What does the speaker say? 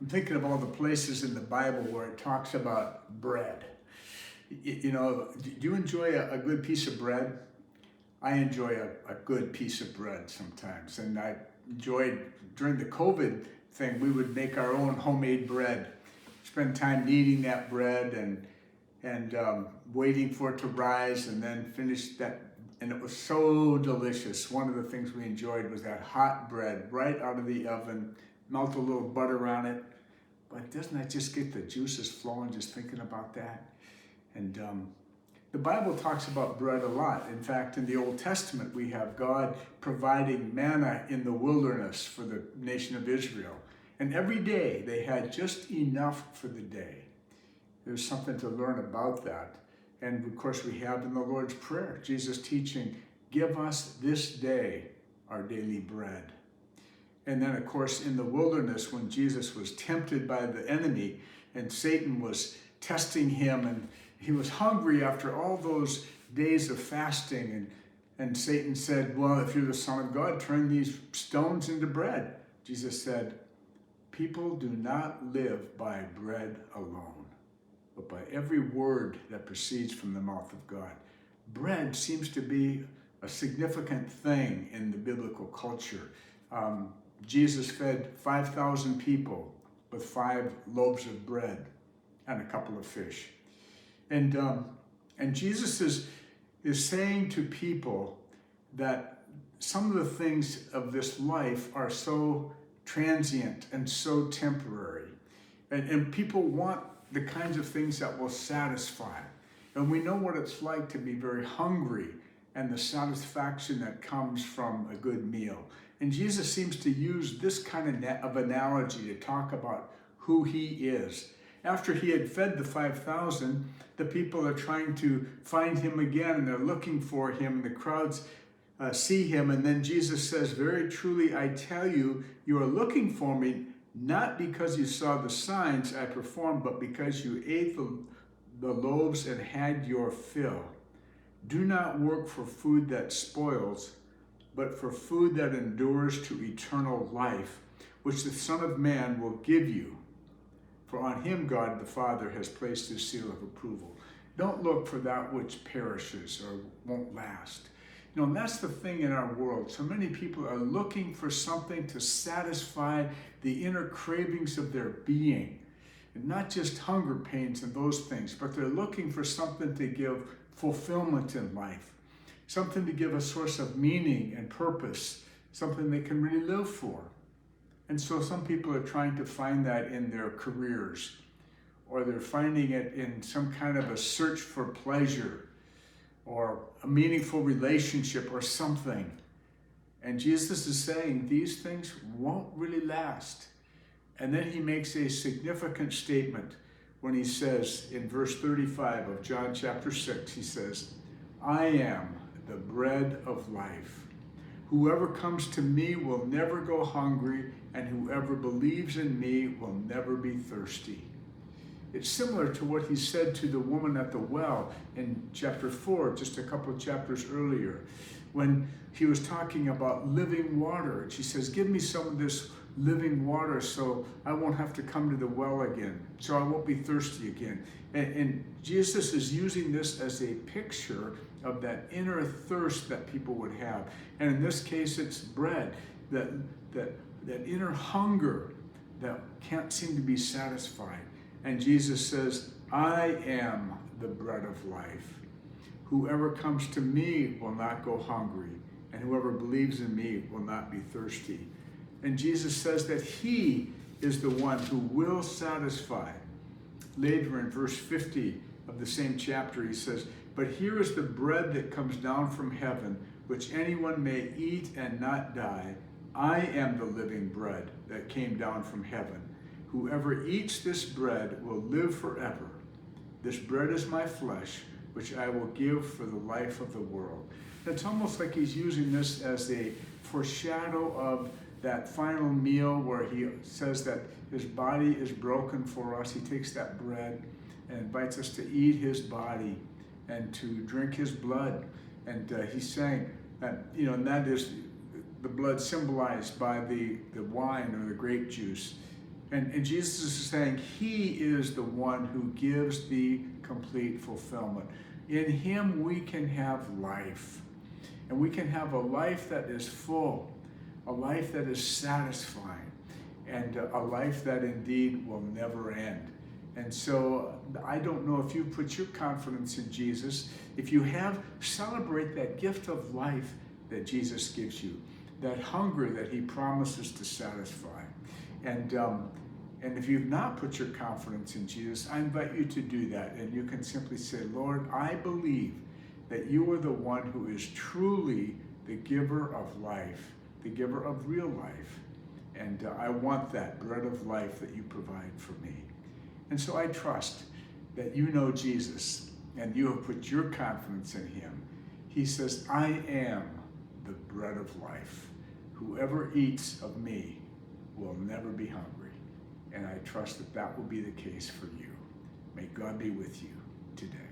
I'm thinking of all the places in the Bible where it talks about bread. Do you enjoy a good piece of bread? I enjoy a good piece of bread sometimes. And I enjoyed, during the COVID thing, we would make our own homemade bread, spend time kneading that bread and waiting for it to rise and then finish that. And it was so delicious. One of the things we enjoyed was that hot bread right out of the oven, melt a little butter on it. But doesn't that just get the juices flowing just thinking about that? And the Bible talks about bread a lot. In fact, in the Old Testament, we have God providing manna in the wilderness for the nation of Israel. And every day they had just enough for the day. There's something to learn about that. And of course, we have in the Lord's Prayer, Jesus teaching, give us this day our daily bread. And then, of course, in the wilderness, when Jesus was tempted by the enemy and Satan was testing him and he was hungry after all those days of fasting. And Satan said, well, if you're the Son of God, turn these stones into bread. Jesus said, people do not live by bread alone, but by every word that proceeds from the mouth of God. Bread seems to be a significant thing in the biblical culture. Jesus fed 5,000 people with 5 loaves of bread and a couple of fish. And Jesus is saying to people that some of the things of this life are so transient and so temporary. And people want the kinds of things that will satisfy. And we know what it's like to be very hungry and the satisfaction that comes from a good meal. And Jesus seems to use this kind of analogy to talk about who he is. After he had fed the 5,000, the people are trying to find him again, and they're looking for him. The crowds see him, and then Jesus says, very truly, I tell you, you are looking for me, not because you saw the signs I performed, but because you ate the loaves and had your fill. Do not work for food that spoils, but for food that endures to eternal life, which the Son of Man will give you. For on him God the Father has placed his seal of approval. Don't look for that which perishes or won't last. And that's the thing in our world. So many people are looking for something to satisfy the inner cravings of their being. And not just hunger pains and those things, but they're looking for something to give fulfillment in life. Something to give a source of meaning and purpose. Something they can really live for. And so some people are trying to find that in their careers, or they're finding it in some kind of a search for pleasure, or a meaningful relationship, or something. And Jesus is saying these things won't really last. And then he makes a significant statement when he says in verse 35 of John chapter 6, he says, I am the bread of life. Whoever comes to me will never go hungry, and whoever believes in me will never be thirsty. It's similar to what he said to the woman at the well in chapter 4, just a couple of chapters earlier, when he was talking about living water. She says, give me some of this living water so I won't have to come to the well again, so I won't be thirsty again. And Jesus is using this as a picture of that inner thirst that people would have. And in this case, it's bread, that inner hunger that can't seem to be satisfied. And Jesus says, I am the bread of life. Whoever comes to me will not go hungry, and whoever believes in me will not be thirsty. And Jesus says that he is the one who will satisfy. Later in verse 50 of the same chapter, he says, but here is the bread that comes down from heaven, which anyone may eat and not die. I am the living bread that came down from heaven. Whoever eats this bread will live forever. This bread is my flesh, which I will give for the life of the world. It's almost like he's using this as a foreshadow of that final meal where he says that his body is broken for us. He takes that bread and invites us to eat his body and to drink his blood. And he's saying that, and that is the blood symbolized by the wine or the grape juice. And Jesus is saying he is the one who gives the complete fulfillment. In him we can have life. And we can have a life that is full, a life that is satisfying, and a life that indeed will never end. And so I don't know if you put your confidence in Jesus. If you have, celebrate that gift of life that Jesus gives you, that hunger that he promises to satisfy. And if you've not put your confidence in Jesus, I invite you to do that. And you can simply say, Lord, I believe that you are the one who is truly the giver of life, the giver of real life. And I want that bread of life that you provide for me. And so I trust that you know Jesus and you have put your confidence in him. He says, I am the bread of life. Whoever eats of me will never be hungry. And I trust that that will be the case for you. May God be with you today.